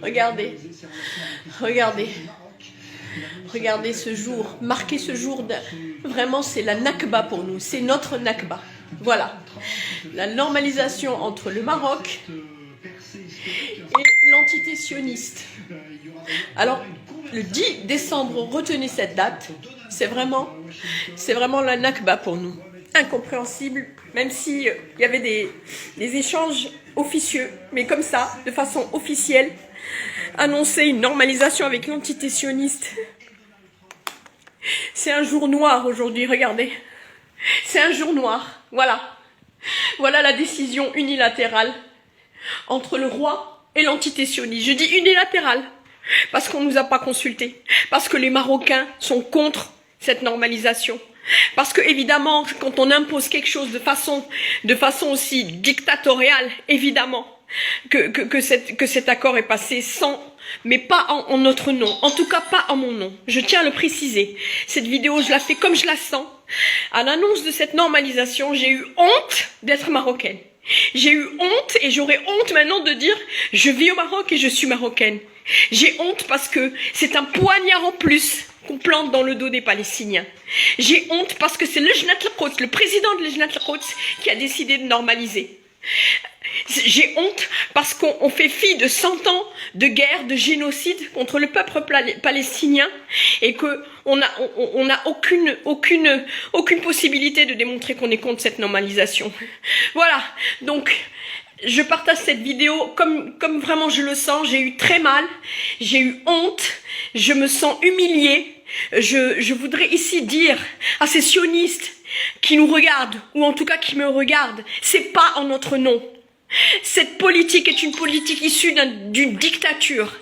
Regardez, regardez, regardez ce jour, marquer ce jour, vraiment c'est la Nakba pour nous, c'est notre Nakba. Voilà, la normalisation entre le Maroc et l'entité sioniste. Alors, le 10 décembre, retenez cette date, c'est vraiment la Nakba pour nous. Incompréhensible, même s'il y avait des échanges officieux, mais comme ça, de façon officielle, annoncer une normalisation avec l'entité sioniste. C'est un jour noir aujourd'hui, regardez. C'est un jour noir, voilà. Voilà la décision unilatérale entre le roi et l'entité sioniste. Je dis unilatérale, parce qu'on ne nous a pas consultés, parce que les Marocains sont contre cette normalisation. Parce que évidemment, quand on impose quelque chose de façon aussi dictatoriale, évidemment, que cet accord est passé sans, mais pas en notre nom, en tout cas pas en mon nom. Je tiens à le préciser. Cette vidéo, je la fais comme je la sens. À l'annonce de cette normalisation, j'ai eu honte d'être marocaine. J'ai eu honte et j'aurais honte maintenant de dire je vis au Maroc et je suis marocaine. J'ai honte parce que c'est un poignard en plus qu'on plante dans le dos des Palestiniens. J'ai honte parce que c'est le président de Lejnat al-Quds qui a décidé de normaliser. J'ai honte parce qu'on fait fi de 100 ans de guerre, de génocide contre le peuple palestinien et qu'on n'a aucune possibilité de démontrer qu'on est contre cette normalisation. Voilà, donc je partage cette vidéo comme vraiment je le sens. J'ai eu très mal, j'ai eu honte, je me sens humiliée. Je voudrais ici dire à ces sionistes qui nous regardent, ou en tout cas qui me regardent, c'est pas en notre nom. Cette politique est une politique issue d'une dictature.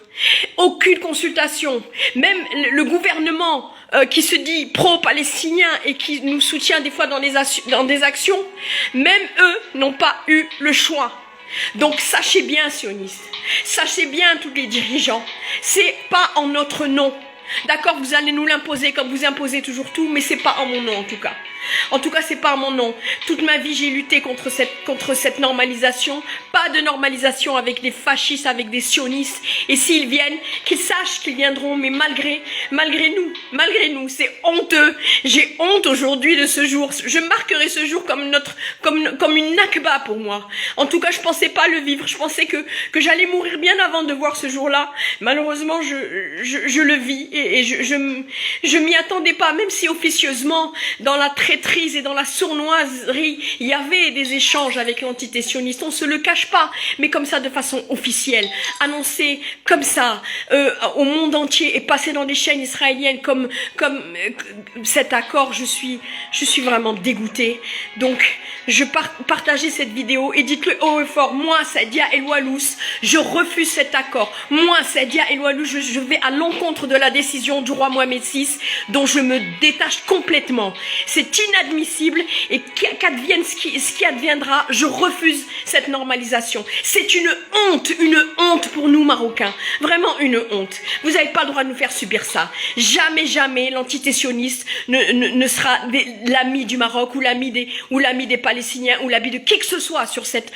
Aucune consultation. Même le gouvernement qui se dit pro-palestinien et qui nous soutient des fois dans des actions, même eux n'ont pas eu le choix. Donc sachez bien, sionistes, sachez bien tous les dirigeants, c'est pas en notre nom. D'accord, vous allez nous l'imposer comme vous imposez toujours tout, mais c'est pas en mon nom en tout cas. En tout cas, c'est pas en mon nom. Toute ma vie, j'ai lutté contre cette normalisation. Pas de normalisation avec des fascistes, avec des sionistes. Et s'ils viennent, qu'ils sachent qu'ils viendront, mais malgré nous, c'est honteux. J'ai honte aujourd'hui de ce jour. Je marquerai ce jour comme une nakba pour moi. En tout cas, je pensais pas le vivre. Je pensais que j'allais mourir bien avant de voir ce jour-là. Malheureusement, je le vis et je m'y attendais pas, même si officieusement, dans la traîtrise et dans la sournoiserie, il y avait des échanges avec l'entité sioniste. On se le cache pas, mais comme ça, de façon officielle, annoncé comme ça au monde entier et passé dans des chaînes israéliennes comme cet accord, je suis vraiment dégoûtée. Donc, je partageais cette vidéo et dites-le haut et fort. Moi, Sadia El-Walous, je refuse cet accord. Moi, Sadia El-Walous, je vais à l'encontre de la décision du roi Mohamed VI, dont je me détache complètement. C'est inadmissible et qu'advienne ce qui adviendra, je refuse cette normalisation. C'est une honte pour nous Marocains. Vraiment une honte. Vous n'avez pas le droit de nous faire subir ça. Jamais, jamais l'entité sioniste ne sera l'ami du Maroc ou l'ami des Palestiniens ou l'ami de qui que ce soit sur cette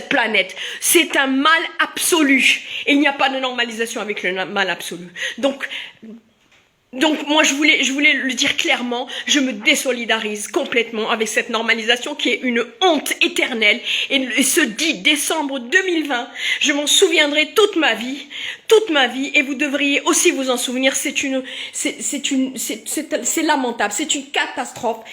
planète. C'est un mal absolu. Et il n'y a pas de normalisation avec le mal absolu. Donc moi je voulais le dire clairement, je me désolidarise complètement avec cette normalisation qui est une honte éternelle et ce 10 décembre 2020, je m'en souviendrai toute ma vie et vous devriez aussi vous en souvenir. C'est lamentable, c'est une catastrophe